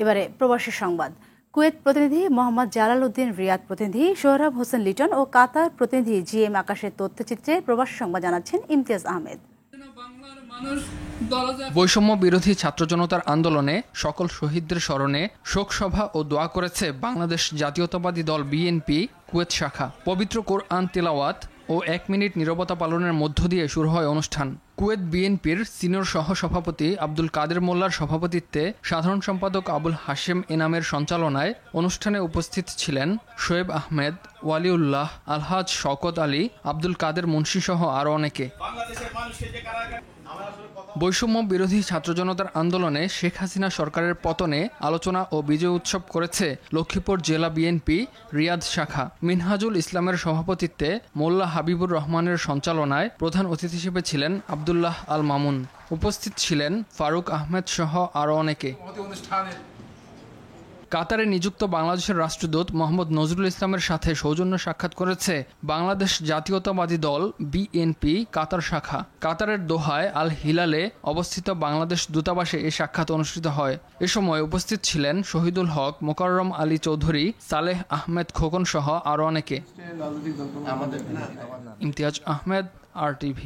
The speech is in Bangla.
এবারে প্রবাসী সংবাদ। কুয়েত প্রতিনিধি মোহাম্মদ জালাল উদ্দিন, রিয়াদ প্রতিনিধি সোহরাব হোসেন লিটন ও কাতার প্রতিনিধি GM আকাশের তথ্যচিত্রে প্রবাসী সংবাদ জানাচ্ছেন ইমতিয়াজ আহমেদ। বৈষম্য বিরোধী ছাত্র জনতার আন্দোলনে সকল শহীদদের স্মরণে শোকসভা ও দোয়া করেছে বাংলাদেশ জাতীয়তাবাদী দল BNP কুয়েত শাখা। পবিত্র কোরআন তিলাওয়াত ও 1 মিনিট নীরবতা পালনের মধ্য দিয়ে শুরু হয় অনুষ্ঠান। কুয়েত BNPর সিনিয়র সহসভাপতি আব্দুল কাদের মোল্লার সভাপতিত্বে সাধারণ সম্পাদক আবুল হাশেম এনামের সঞ্চালনায় অনুষ্ঠানে উপস্থিত ছিলেন শোয়েব আহমেদ, ওয়ালিউল্লাহ, আলহাজ শওকত আলী, আব্দুল কাদের মুন্সি সহ আরও অনেকে। বৈষম্য বিরোধী ছাত্র জনতার আন্দোলনে শেখ হাসিনা সরকারের পতনে আলোচনা ও বিজয় উৎসব করেছে লক্ষ্মীপুর জেলা BNP রিয়াদ শাখা। মিনহাজুল ইসলামের সভাপতিত্বে মোল্লা হাবিবুর রহমানের সঞ্চালনায় প্রধান অতিথি হিসেবে ছিলেন আব্দুল্লাহ আল মামুন। উপস্থিত ছিলেন ফারুক আহমেদ সহ আরও অনেকে। কাতারে নিযুক্ত বাংলাদেশের রাষ্ট্রদূত মোহাম্মদ নজরুল ইসলামের সাথে সৌজন্য সাক্ষাৎ করেছে বাংলাদেশ জাতীয়তাবাদী দল BNP কাতার শাখা। কাতারের দোহায় আল হিলালে অবস্থিত বাংলাদেশ দূতাবাসে এই সাক্ষাৎ অনুষ্ঠিত হয়। এ সময় উপস্থিত ছিলেন শহীদুল হক, মোকাররম আলী চৌধুরী, সালেহ আহমেদ খোকন সহ আরও অনেকে। ইমতিয়াজ আহমেদ, RTV।